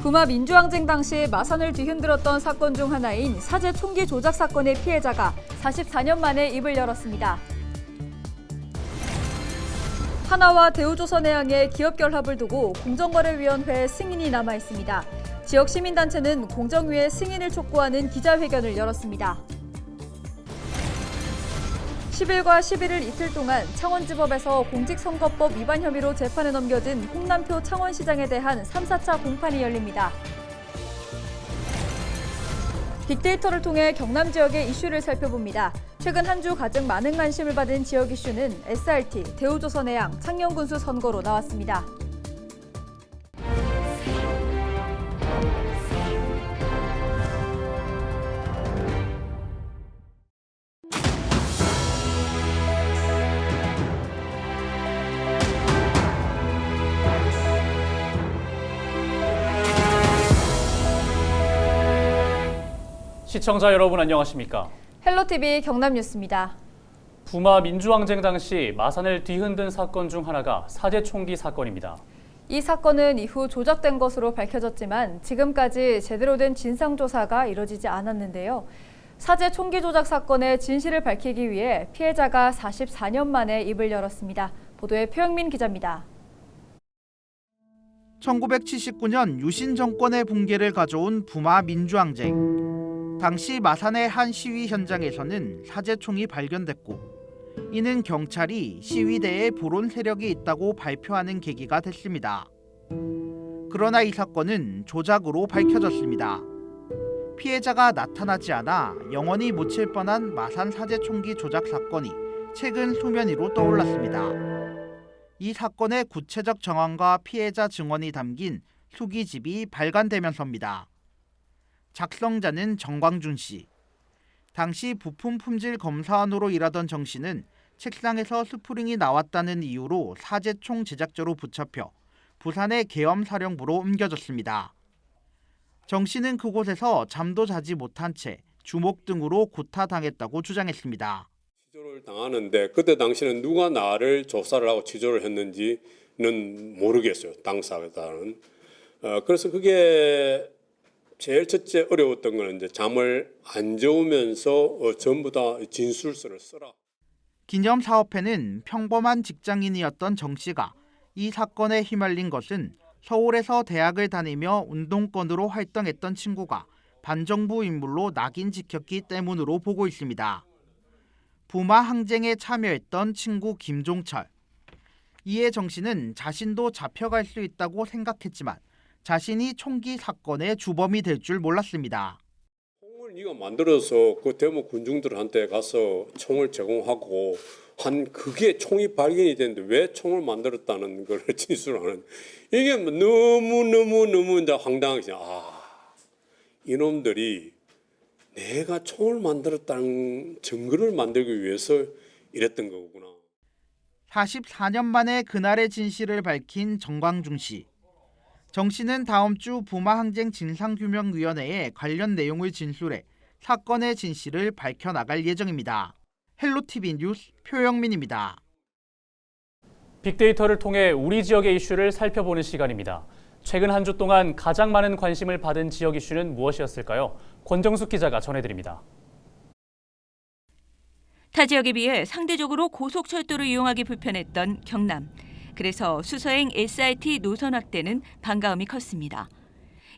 부마 민주항쟁 당시 마산을 뒤흔들었던 사건 중 하나인 사제 총기 조작 사건의 피해자가 44년 만에 입을 열었습니다. 하나와 대우조선해양의 기업 결합을 두고 공정거래위원회 승인이 남아 있습니다. 지역 시민단체는 공정위의 승인을 촉구하는 기자회견을 열었습니다. 10일과 11일 이틀 동안 창원지법에서 공직선거법 위반 혐의로 재판에 넘겨진 홍남표 창원시장에 대한 3, 4차 공판이 열립니다. 빅데이터를 통해 경남 지역의 이슈를 살펴봅니다. 최근 한 주 가장 많은 관심을 받은 지역 이슈는 SRT, 대우조선해양, 창녕군수 선거로 나왔습니다. 시청자 여러분 안녕하십니까? 헬로티비 경남뉴스입니다. 부마 민주항쟁 당시 마산을 뒤흔든 사건 중 하나가 사제 총기 사건입니다. 이 사건은 이후 조작된 것으로 밝혀졌지만 지금까지 제대로 된 진상조사가 이뤄지지 않았는데요. 사제 총기 조작 사건의 진실을 밝히기 위해 피해자가 44년 만에 입을 열었습니다. 보도에 표영민 기자입니다. 1979년 유신 정권의 붕괴를 가져온 부마 민주항쟁. 당시 마산의 한 시위 현장에서는 사제총이 발견됐고 이는 경찰이 시위대에 불온 세력이 있다고 발표하는 계기가 됐습니다. 그러나 이 사건은 조작으로 밝혀졌습니다. 피해자가 나타나지 않아 영원히 묻힐 뻔한 마산 사제총기 조작 사건이 최근 수면 위로 떠올랐습니다. 이 사건의 구체적 정황과 피해자 증언이 담긴 수기집이 발간되면서입니다. 작성자는 정광준 씨. 당시 부품 품질 검사원으로 일하던 정 씨는 책상에서 스프링이 나왔다는 이유로 사제총 제작자로 붙잡혀 부산의 계엄사령부로 옮겨졌습니다. 정 씨는 그곳에서 잠도 자지 못한 채 주먹 등으로 구타당했다고 주장했습니다. 치조를 당하는데 그때 당시는 누가 나를 조사를 하고 치조를 했는지는 모르겠어요. 당사자는. 그래서 그게 제일 첫째 어려웠던 거는 이제 잠을 안 재우면서 전부 다 진술서를 써라. 기념사업회는 평범한 직장인이었던 정 씨가 이 사건에 휘말린 것은 서울에서 대학을 다니며 운동권으로 활동했던 친구가 반정부 인물로 낙인 찍혔기 때문으로 보고 있습니다. 부마 항쟁에 참여했던 친구 김종철. 이에 정 씨는 자신도 잡혀갈 수 있다고 생각했지만 자신이 총기 사건의 주범이 될 줄 몰랐습니다. 총을 네가 만들어서 그 대모 군중들한테 가서 총을 제공하고 한 그게 총이 발견이 됐는데 왜 총을 만들었다는 걸 진술하는 이게 너무 이제 황당하지. 이놈들이 내가 총을 만들었다는 증거를 만들기 위해서 이랬던 거구나. 44년 만에 그날의 진실을 밝힌 정광중 씨. 정 씨는 다음 주 부마 항쟁 진상규명위원회에 관련 내용을 진술해 사건의 진실을 밝혀나갈 예정입니다. 헬로티비 뉴스 표영민입니다. 빅데이터를 통해 우리 지역의 이슈를 살펴보는 시간입니다. 최근 한 주 동안 가장 많은 관심을 받은 지역 이슈는 무엇이었을까요? 권정숙 기자가 전해드립니다. 타 지역에 비해 상대적으로 고속철도를 이용하기 불편했던 경남. 그래서 수서행 SRT 노선 확대는 반가움이 컸습니다.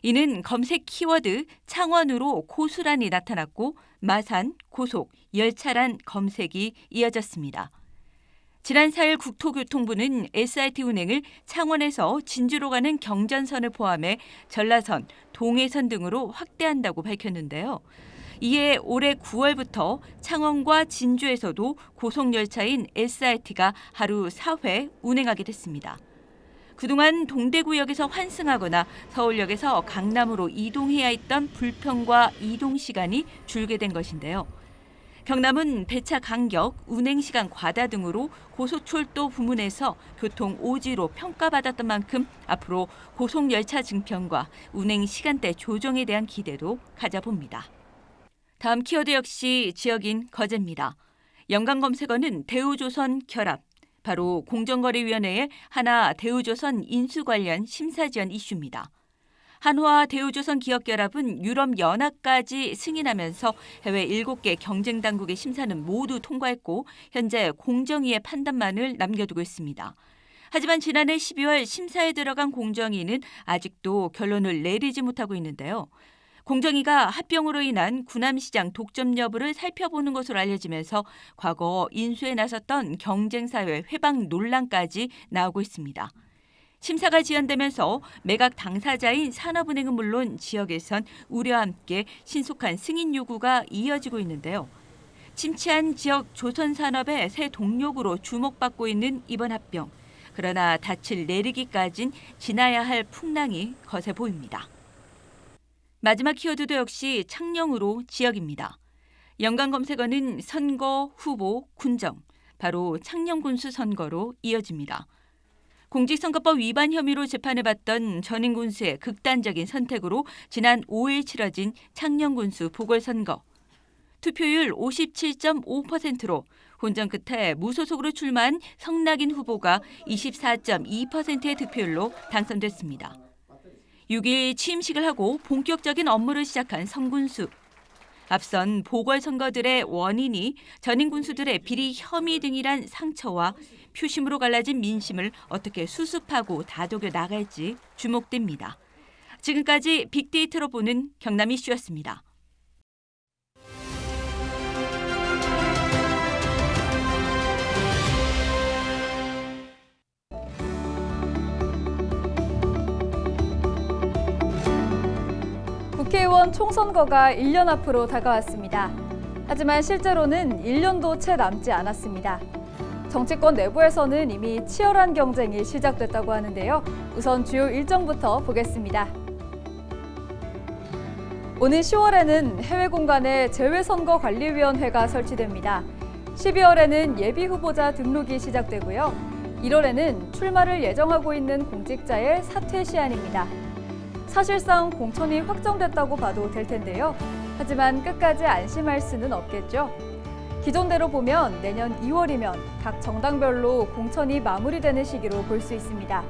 이는 검색 키워드 창원으로 고수란이 나타났고 마산, 고속, 열차란 검색이 이어졌습니다. 지난 4일 국토교통부는 SRT 운행을 창원에서 진주로 가는 경전선을 포함해 전라선, 동해선 등으로 확대한다고 밝혔는데요. 이에 올해 9월부터 창원과 진주에서도 고속열차인 SRT가 하루 4회 운행하게 됐습니다. 그동안 동대구역에서 환승하거나 서울역에서 강남으로 이동해야 했던 불편과 이동 시간이 줄게 된 것인데요. 경남은 배차 간격, 운행 시간 과다 등으로 고속철도 부문에서 교통 오지로 평가받았던 만큼 앞으로 고속열차 증편과 운행 시간대 조정에 대한 기대도 가져봅니다. 다음 키워드 역시 지역인 거제입니다. 연관 검색어는 대우조선 결합, 바로 공정거래위원회의 하나 대우조선 인수 관련 심사 지연 이슈입니다. 한화와 대우조선 기업결합은 유럽연합까지 승인하면서 해외 7개 경쟁 당국의 심사는 모두 통과했고 현재 공정위의 판단만을 남겨두고 있습니다. 하지만 지난해 12월 심사에 들어간 공정위는 아직도 결론을 내리지 못하고 있는데요. 공정위가 합병으로 인한 군함시장 독점 여부를 살펴보는 것으로 알려지면서 과거 인수에 나섰던 경쟁사회 회방 논란까지 나오고 있습니다. 심사가 지연되면서 매각 당사자인 산업은행은 물론 지역에선 우려와 함께 신속한 승인 요구가 이어지고 있는데요. 침체한 지역 조선산업의 새 동력으로 주목받고 있는 이번 합병. 그러나 닻을 내리기까진 지나야 할 풍랑이 거세 보입니다. 마지막 키워드도 역시 창녕으로 지역입니다. 연관 검색어는 선거, 후보, 군정, 바로 창녕군수 선거로 이어집니다. 공직선거법 위반 혐의로 재판을 받던 전인 군수의 극단적인 선택으로 지난 5일 치러진 창녕군수 보궐선거. 투표율 57.5%로 혼전 끝에 무소속으로 출마한 성낙인 후보가 24.2%의 득표율로 당선됐습니다. 6일 취임식을 하고 본격적인 업무를 시작한 성군수. 앞선 보궐선거들의 원인이 전인 군수들의 비리 혐의 등이란 상처와 표심으로 갈라진 민심을 어떻게 수습하고 다독여 나갈지 주목됩니다. 지금까지 빅데이터로 보는 경남 이슈였습니다. 국회의원 총선거가 1년 앞으로 다가왔습니다. 하지만 실제로는 1년도 채 남지 않았습니다. 정치권 내부에서는 이미 치열한 경쟁이 시작됐다고 하는데요. 우선 주요 일정부터 보겠습니다. 오는 10월에는 해외 공간에 재외선거관리위원회가 설치됩니다. 12월에는 예비후보자 등록이 시작되고요. 1월에는 출마를 예정하고 있는 공직자의 사퇴 시한입니다. 사실상 공천이 확정됐다고 봐도 될 텐데요. 하지만 끝까지 안심할 수는 없겠죠. 기존대로 보면 내년 2월이면 각 정당별로 공천이 마무리되는 시기로 볼 수 있습니다.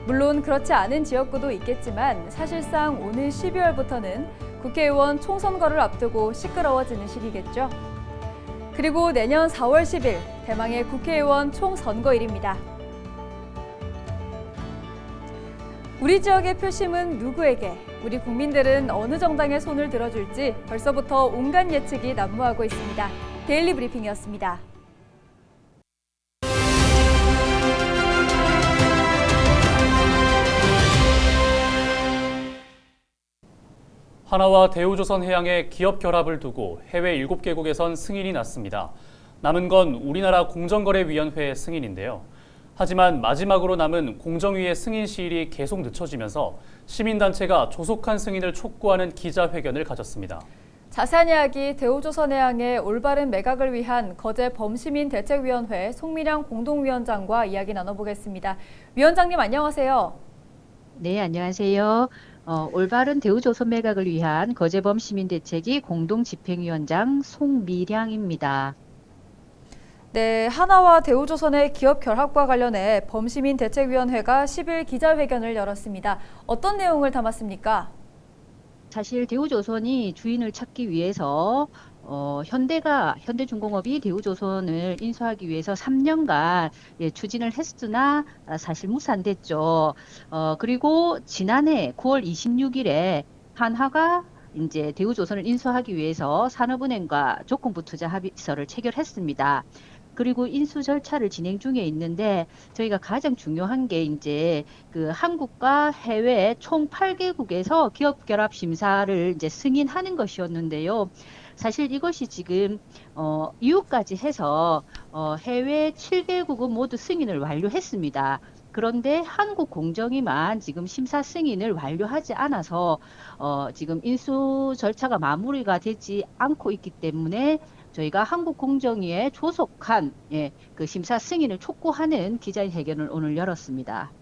물론 그렇지 않은 지역구도 있겠지만 사실상 오는 12월부터는 국회의원 총선거를 앞두고 시끄러워지는 시기겠죠. 그리고 내년 4월 10일 대망의 국회의원 총선거일입니다. 우리 지역의 표심은 누구에게, 우리 국민들은 어느 정당의 손을 들어줄지 벌써부터 온갖 예측이 난무하고 있습니다. 데일리 브리핑이었습니다. 한화와 대우조선해양의 기업 결합을 두고 해외 7개국에선 승인이 났습니다. 남은 건 우리나라 공정거래위원회의 승인인데요. 하지만 마지막으로 남은 공정위의 승인 시일이 계속 늦춰지면서 시민단체가 조속한 승인을 촉구하는 기자회견을 가졌습니다. 자세한 이야기 대우조선해양의 올바른 매각을 위한 거제 범시민대책위원회 송미량 공동위원장과 이야기 나눠보겠습니다. 위원장님 안녕하세요. 네, 안녕하세요. 올바른 대우조선 매각을 위한 거제범 시민대책위 공동집행위원장 송미량입니다. 네, 한화와 대우조선의 기업 결합과 관련해 범시민대책위원회가 10일 기자회견을 열었습니다. 어떤 내용을 담았습니까? 사실 대우조선이 주인을 찾기 위해서 현대중공업이 대우조선을 인수하기 위해서 3년간 추진을 했으나 사실 무산됐죠. 그리고 지난해 9월 26일에 한화가 이제 대우조선을 인수하기 위해서 산업은행과 조건부 투자 합의서를 체결했습니다. 그리고 인수 절차를 진행 중에 있는데 저희가 가장 중요한 게 이제 그 한국과 해외 총 8개국에서 기업 결합 심사를 이제 승인하는 것이었는데요. 사실 이것이 지금 이후까지 해서 해외 7개국은 모두 승인을 완료했습니다. 그런데 한국 공정위만 지금 심사 승인을 완료하지 않아서 지금 인수 절차가 마무리가 되지 않고 있기 때문에 저희가 한국 공정위에 조속한 그 심사 승인을 촉구하는 기자회견을 오늘 열었습니다.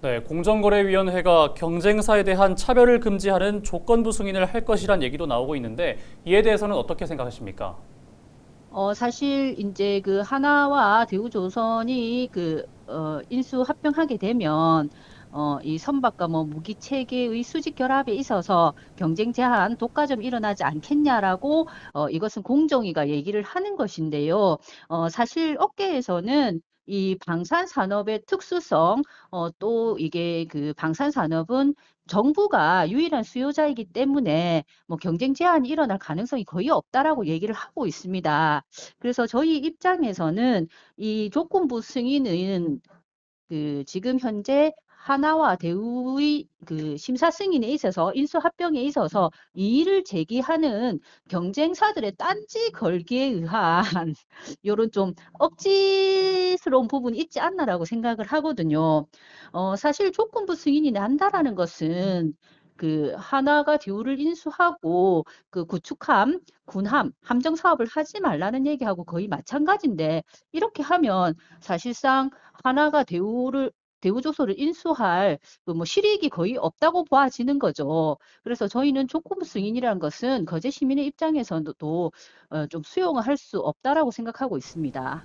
네, 공정거래위원회가 경쟁사에 대한 차별을 금지하는 조건부 승인을 할 것이란 얘기도 나오고 있는데 이에 대해서는 어떻게 생각하십니까? 사실 이제 그 한화와 대우조선이 인수 합병하게 되면 이 선박과 뭐 무기 체계의 수직 결합에 있어서 경쟁 제한, 독과점이 일어나지 않겠냐라고 이것은 공정위가 얘기를 하는 것인데요. 사실 업계에서는 이 방산 산업의 특수성, 또 이게 그 방산 산업은 정부가 유일한 수요자이기 때문에 뭐 경쟁 제한이 일어날 가능성이 거의 없다라고 얘기를 하고 있습니다. 그래서 저희 입장에서는 이 조건부 승인은 그 지금 현재 하나와 대우의 그 심사 승인에 있어서 인수 합병에 있어서 이의를 제기하는 경쟁사들의 딴지 걸기에 의한 요런 좀 억지스러운 부분이 있지 않나라고 생각을 하거든요. 사실 조건부 승인이 난다라는 것은 그 하나가 대우를 인수하고 그 구축함, 군함, 함정 사업을 하지 말라는 얘기하고 거의 마찬가지인데 이렇게 하면 사실상 하나가 대우조선을 인수할 그 뭐 실익이 거의 없다고 봐지는 거죠. 그래서 저희는 조건부 승인이라는 것은 거제 시민의 입장에서도 좀 수용을 할 수 없다라고 생각하고 있습니다.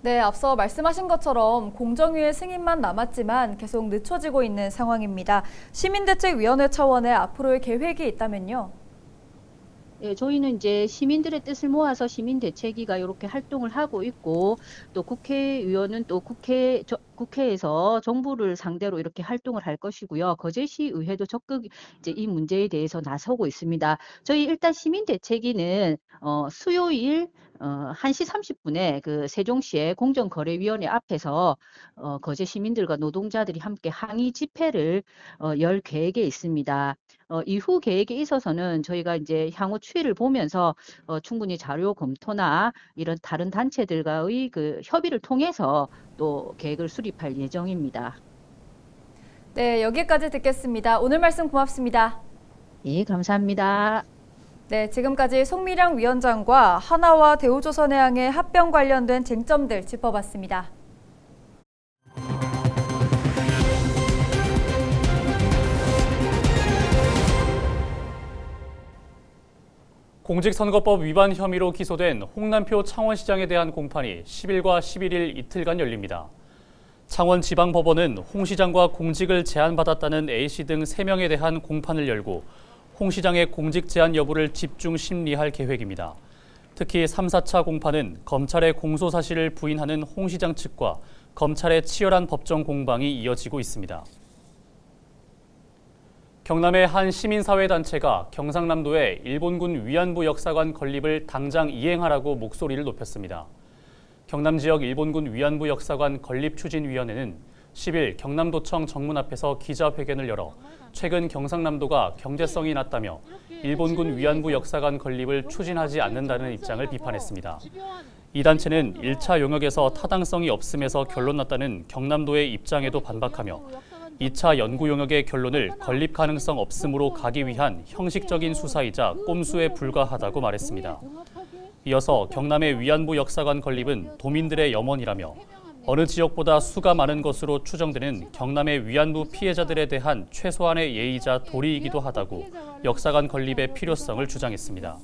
네, 앞서 말씀하신 것처럼 공정위의 승인만 남았지만 계속 늦춰지고 있는 상황입니다. 시민대책위원회 차원의 앞으로의 계획이 있다면요? 예, 저희는 이제 시민들의 뜻을 모아서 시민대책위가 이렇게 활동을 하고 있고 또 국회의원은 또 국회에서 정부를 상대로 이렇게 활동을 할 것이고요. 거제시 의회도 적극 이제 이 문제에 대해서 나서고 있습니다. 저희 일단 시민대책위는 수요일 1시 30분에 그 세종시의 공정거래위원회 앞에서 거제 시민들과 노동자들이 함께 항의 집회를 열 계획에 있습니다. 이후 계획에 있어서는 저희가 이제 향후 추이를 보면서 충분히 자료 검토나 이런 다른 단체들과의 그 협의를 통해서 또 계획을 수립할 예정입니다. 네, 여기까지 듣겠습니다. 오늘 말씀 고맙습니다. 예, 감사합니다. 네, 지금까지 송미령 위원장과 하나와 대우조선해양의 합병 관련된 쟁점들 짚어봤습니다. 공직선거법 위반 혐의로 기소된 홍남표 창원시장에 대한 공판이 10일과 11일 이틀간 열립니다. 창원지방법원은 홍 시장과 공직을 제안받았다는 A씨 등 3명에 대한 공판을 열고 홍 시장의 공직 제안 여부를 집중 심리할 계획입니다. 특히 3, 4차 공판은 검찰의 공소 사실을 부인하는 홍 시장 측과 검찰의 치열한 법정 공방이 이어지고 있습니다. 경남의 한 시민사회단체가 경상남도의 일본군 위안부 역사관 건립을 당장 이행하라고 목소리를 높였습니다. 경남 지역 일본군 위안부 역사관 건립추진위원회는 10일 경남도청 정문 앞에서 기자회견을 열어 최근 경상남도가 경제성이 낮다며 일본군 위안부 역사관 건립을 추진하지 않는다는 입장을 비판했습니다. 이 단체는 1차 용역에서 타당성이 없음에서 결론 났다는 경남도의 입장에도 반박하며 2차 연구 용역의 결론을 건립 가능성 없음으로 가기 위한 형식적인 수사이자 꼼수에 불과하다고 말했습니다. 이어서 경남의 위안부 역사관 건립은 도민들의 염원이라며 어느 지역보다 수가 많은 것으로 추정되는 경남의 위안부 피해자들에 대한 최소한의 예의이자 도리이기도 하다고 역사관 건립의 필요성을 주장했습니다.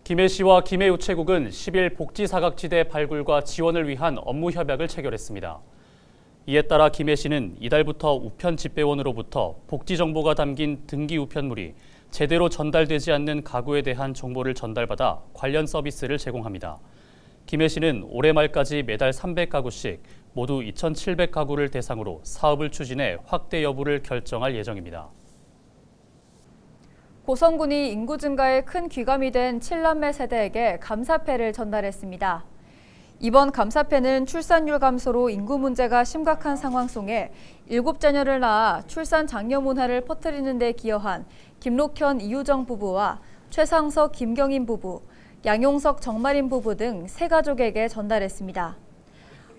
김해 씨와 김해 우체국은 10일 복지 사각지대 발굴과 지원을 위한 업무 협약을 체결했습니다. 이에 따라 김해 씨는 이달부터 우편 집배원으로부터 복지 정보가 담긴 등기 우편물이 제대로 전달되지 않는 가구에 대한 정보를 전달받아 관련 서비스를 제공합니다. 김해 씨는 올해 말까지 매달 300가구씩 모두 2,700가구를 대상으로 사업을 추진해 확대 여부를 결정할 예정입니다. 고성군이 인구 증가에 큰 귀감이 된 7남매 세대에게 감사패를 전달했습니다. 이번 감사패는 출산율 감소로 인구 문제가 심각한 상황 속에 7자녀를 낳아 출산 장려 문화를 퍼뜨리는 데 기여한 김록현, 이유정 부부와 최상석, 김경인 부부, 양용석, 정마린 부부 등 3가족에게 전달했습니다.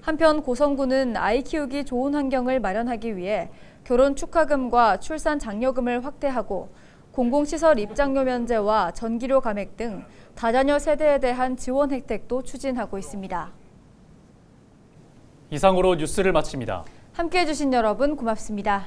한편 고성군은 아이 키우기 좋은 환경을 마련하기 위해 결혼 축하금과 출산 장려금을 확대하고 공공시설 입장료 면제와 전기료 감액 등 다자녀 세대에 대한 지원 혜택도 추진하고 있습니다. 이상으로 뉴스를 마칩니다. 함께해 주신 여러분 고맙습니다.